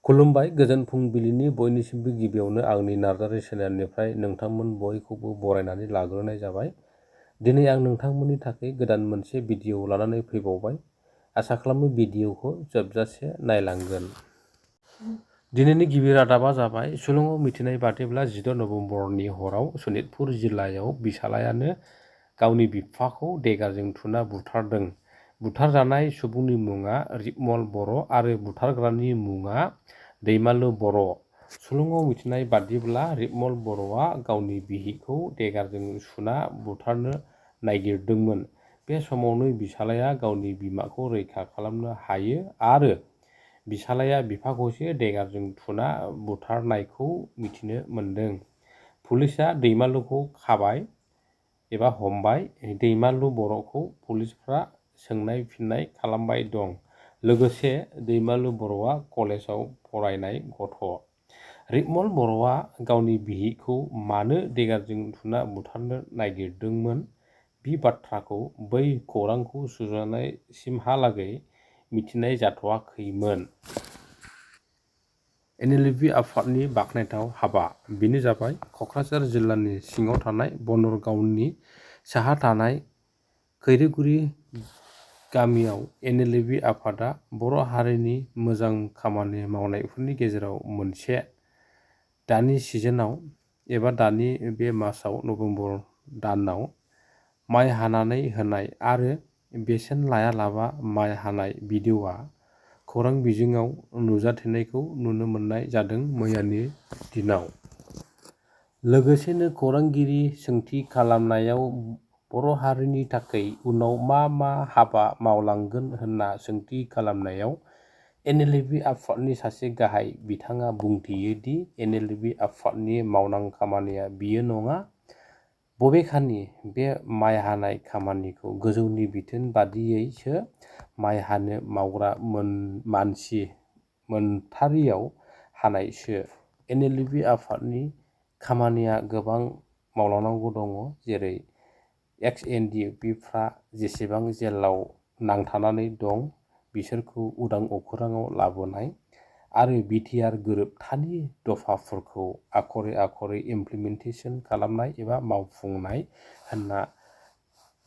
खुलुमबाय गोजोन फुंबिलिनि बयनिसिमबो गिबियावनो आंनि नार्जारी चेनेलनिफ्राय नोंथांमोन बयखौबो बरायनानै लाग्रोनाय जाबाय। दिनै आं नोंथांमोननि थाखाय गोदान मोनसे भिडिअ लानानै फैबावबाय। आसा खालामो भिडिअखौ जोबजासे नायलांगोन। दिनैनि गिबि रादाबा जाबाय सुलुङाव मिथिनाय बादिब्ला 14 नभेम्बरनि हराव सनितपुर जिल्लायाव बिसालायानो गावनि बिफाखौ देगारजों थुना बुथारदों। बुथारजानाय सुबुंनि मुङा रिपमल बर' आरो बुथारग्रानि मुङा दैमालु बर'। सुलुङाव मिथिनाय बादिब्ला रिपमल बर'आ गावनि बिहिखौ देगारजों सुना बुथारनो नागिरदोंमोन। बे समावनो बिसालाया गावनि बिमाखौ रैखा खालामनो हायो आरो बिसालाया बिफाखौसो देगारजों थुना बुथारनायखौ मिथिनो मोन्दों। पुलिसआ दैमालुखौ खाबाय एबा हमबाय। दैमालु बर'खौ पुलिसफ्रा सोंनाय फिननाय खालामबाय दं। लोगोसे दैमालु बर'आ कलेजाव फरायनाय गथ'। रिपमल बर'आ गावनि बिहिखौ मानो देगारजों थुना बुथारनो नागिरदोंमोन बे बाथ्राखौ बै खौरांखौ सुजुनायसिमहालागै मिथिनाय जाथ'वाखैमोन। एनएलपि आफादनि बाखनायथाव हाबा। बेनो जाबाय क'क्राझार जिल्लानि सिङाव थानाय बनरगावनि साहा थानाय खैरोगुरि गामियाव एनएलपि आफादा बर' हारिनि मोजां खामानि मावनायफोरनि गेजेराव मोनसे। दानि सिजोनाव एबा दानि बे मासाव नभेम्बर दानाव माइ हानानै होनाय आरो बेसेन लायालाबा माइ हानाय भिडिअ'आ खौरां बिजोङाव नुजाथिनायखौ नुनो मोननाय जादों मैयानि दिनाव। लोगोसेनो खौरांगिरि सोंथि खालामनायाव बर' हारिनि थाखाय उनाव मा मा हाबा मावलांगोन होनना सोंथि खालामनायाव एनएलपि आफादनि सासे गाहाय बिथाङा बुंथियो दि एनएलपि आफादनि मावनां खामानिया बियो नङा। बबेखानि बे माइ हानाय खामानिखौ गोजौनि बिथोन बादियैसो माइ हानो मावग्रा मानसि मोनथारियाव हानायसो। एनएलपि आफादनि खामानिया गोबां मावलांनांगौ दङ। जेरै एक्स-एनडिपिफ्रा जेसेबां जेलाव नांथानानै दं बिसोरखौ उदां अख्राङाव लाबोनाय आरो बिटिआर गोरोबथानि दफाफोरखौ आखरे आखरे इमप्लिमेन्टेसन खालामनाय एबा मावफुंनाय होनना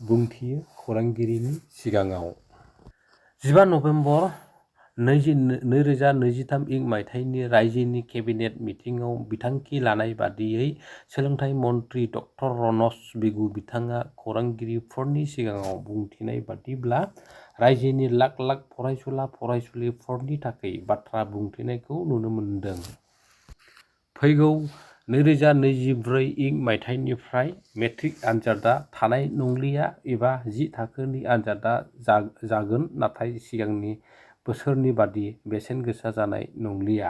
बुंथियो खौरांगिरिनि सिगाङाव। 15 नभेम्बर 2023 इं मायथाइनि रायजोनि केबिनेट मिटिंआव बिथांखि लानाय बादियै सोलोंथाइ मन्थ्रि ड. रनज बिगु बिथाङा खौरांगिरिफोरनि सिगाङाव बुंथिनाय बादिब्ला रायजोनि लाख लाख फरायसुला फरायसुलिफोरनि थाखाय बाथ्रा बुंथिनायखौ नुनो मोन्दों। फैगौ 2024 इं मायथाइनिफ्राय मेट्रिक आनजादा थानाय नंलिया एबा 10 थाखोनि आनजादा जागोन नाथाय सिगांनि बोसोरनि बादि बेसेन गोसा जानाय नंलिया।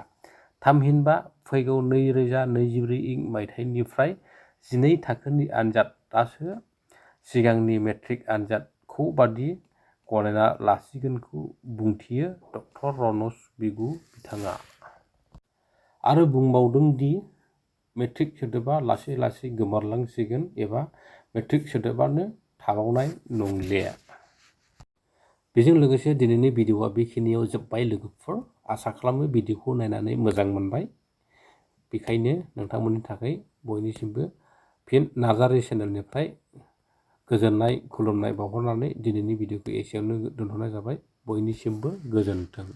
थामहिनबा फैगौ 2024 इं मायथाइनिफ्राय 12 थाखोनि आनजादासो सिगांनि मेट्रिक आनजादखौ बादि गनायना लासिगोनखौ बुंथियो ड. रनज बिगु बिथाङा। आरो बुंबावदों दि मेट्रिक सोदोबा लासै लासै गोमालांसिगोन एबा मेट्रिक सोदोबानो थाबावनाय नंलिया। बेजों लोगोसे दिनैनि भिडिअ'आ बेखिनियाव जोब्बाय लोगोफोर। आसा खालामो भिडिअ'खौ नायनानै मोजां मोनबाय। बेखायनो नोंथांमोननि थाखाय बयनिसिमबो फिन नार्जारी चेनेलनिफ्राय गोजोननाय खुलुमनाय बावहरनानै दिनैनि भिडिअ'खौ एसेयावनो दोनथ'नाय जाबाय। बयनिसिमबो गोजोन्थों।